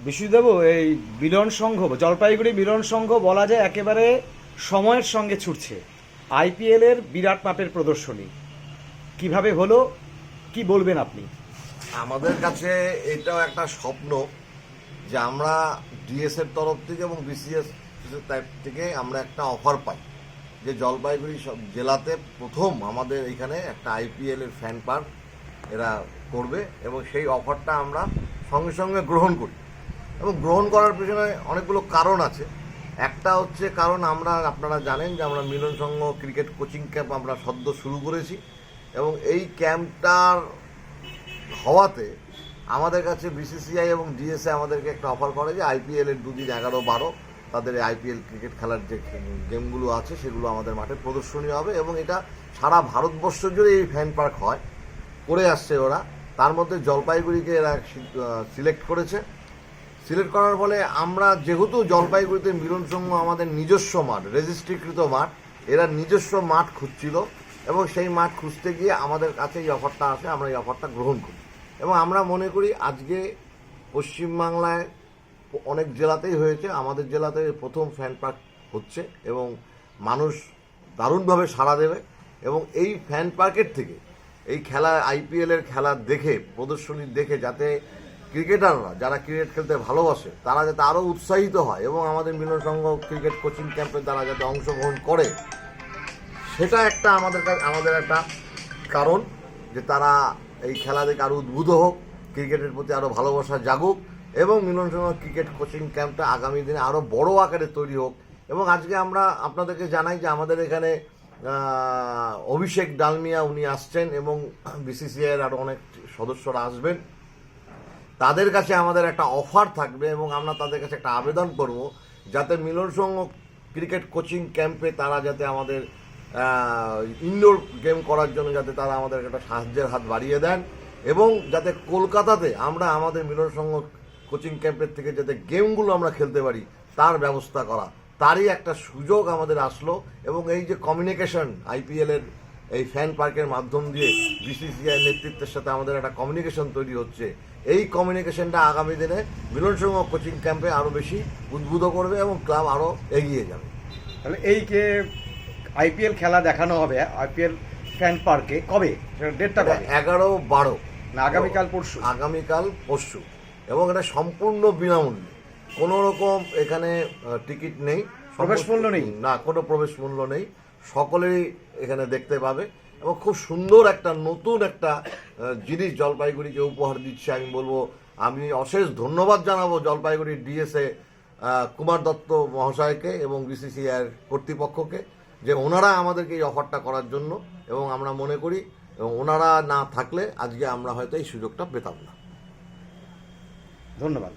বিশ্বজিৎবাবু, এই মিলন সংঘ, জলপাইগুড়ি মিলন সংঘ বলা যায় একেবারে সময়ের সঙ্গে ছুটছে। আইপিএলের বিরাট মাপের প্রদর্শনী কিভাবে হলো, কি বলবেন আপনি? আমাদের কাছে এটাও একটা স্বপ্ন যে আমরা ডিএস এর তরফ থেকে এবং বিসিএস এর তরফ থেকে আমরা একটা অফার পাই যে জলপাইগুড়ি জেলাতে প্রথম আমাদের এখানে একটা আইপিএল এর ফ্যান পার্ক এরা করবে এবং সেই অফারটা আমরা সঙ্গে সঙ্গে গ্রহণ করি। এবং গ্রহণ করার পেছনে অনেকগুলো কারণ আছে। একটা হচ্ছে কারণ আপনারা জানেন যে আমরা মিলন সংঘ ক্রিকেট কোচিং ক্যাম্প আমরা সদ্য শুরু করেছি এবং এই ক্যাম্পটার হওয়াতে আমাদের কাছে বিসিসিআই এবং ডিএসএ আমাদেরকে একটা অফার করে যে আইপিএলের 2 দিন 11-12 তাদের আইপিএল ক্রিকেট খেলার যে গেমগুলো আছে সেগুলো আমাদের মাঠে প্রদর্শনী হবে এবং এটা সারা ভারতবর্ষ জুড়ে এই ফ্যান পার্ক হয় করে আসছে ওরা। তার মধ্যে জলপাইগুড়িকে এরা সিলেক্ট করেছে। সিলেক্ট করার ফলে আমরা যেহেতু জলপাইগুড়িতে মিলন সংঘ আমাদের নিজস্ব মাঠ, রেজিস্ট্রিকৃত মাঠ, এরা নিজস্ব মাঠ খুঁজছিল এবং সেই মাঠ খুঁজতে গিয়ে আমাদের কাছে এই অফারটা আসে, আমরা এই অফারটা গ্রহণ করি এবং আমরা মনে করি আজকে পশ্চিমবাংলায় অনেক জেলাতেই হয়েছে, আমাদের জেলাতে প্রথম ফ্যান পার্ক হচ্ছে এবং মানুষ দারুণভাবে সাড়া দেবে এবং এই ফ্যান পার্কের থেকে এই খেলা আইপিএলের খেলা দেখে প্রদর্শনী দেখে যাতে ক্রিকেটাররা যারা ক্রিকেট খেলতে ভালোবাসে তারা যাতে আরও উৎসাহিত হয় এবং আমাদের মিলন সংঘ ক্রিকেট কোচিং ক্যাম্পে তারা যাতে অংশগ্রহণ করে, সেটা একটা আমাদের একটা কারণ যে তারা এই খেলা দেখে আরও উদ্বুদ্ধ হোক, ক্রিকেটের প্রতি আরও ভালোবাসা জাগুক এবং মিলন সংঘ ক্রিকেট কোচিং ক্যাম্পটা আগামী দিনে আরও বড় আকারে তৈরি হোক। এবং আজকে আমরা আপনাদেরকে জানাই যে আমাদের এখানে অভিষেক ডালমিয়া উনি আসছেন এবং বিসিসিআইয়ের আরও অনেক সদস্যরা আসবেন। তাদের কাছে আমাদের একটা অফার থাকবে এবং আমরা তাদের কাছে একটা আবেদন করব যাতে মিলন সংঘ ক্রিকেট কোচিং ক্যাম্পে তারা যাতে আমাদের ইনডোর গেম করার জন্য যাতে তারা আমাদের একটা সাহায্যের হাত বাড়িয়ে দেন এবং যাতে কলকাতাতে আমরা আমাদের মিলন সংঘ কোচিং ক্যাম্পের থেকে যাতে গেমগুলো আমরা খেলতে পারি তার ব্যবস্থা করা, তারই একটা সুযোগ আমাদের আসলো। এবং এই যে কমিউনিকেশন আইপিএলের এই ফ্যান পার্কের মাধ্যম দিয়ে বিসিসিআই নেতৃত্বের সাথে আমাদের একটা কমিউনিকেশন তৈরি হচ্ছে, এই কমিউনিকেশনটা আগামী দিনে মিলন সংঘ কোচিং ক্যাম্পে আরও বেশি উদ্বুদ্ধ করবে এবং ক্লাব আরও এগিয়ে যাবে। তাহলে এই যে আইপিএল খেলা দেখানো হবে আইপিএল ফ্যান পার্কে কবে, ডেটটা কবে? 11-12 না আগামীকাল পরশু? আগামীকাল পরশু এবং এটা সম্পূর্ণ বিনামূল্যে, কোনো রকম এখানে টিকিট নেই, প্রবেশ মূল্য নেই, না কোনো প্রবেশ মূল্য নেই, সকলেই এখানে দেখতে পাবে এবং খুব সুন্দর একটা নতুন একটা জিনিস জলপাইগুড়িকে উপহার দিচ্ছে। আমি বলবো আমি অশেষ ধন্যবাদ জানাবো জলপাইগুড়ির ডিএসএ কুমার দত্ত মহাশয়কে এবং বিসিসিআইয়ের কর্তৃপক্ষকে যে ওনারা আমাদেরকে এই অফারটা করার জন্য, এবং আমরা মনে করি এবং ওনারা না থাকলে আজকে আমরা হয়তো এই সুযোগটা পেতাম না। ধন্যবাদ।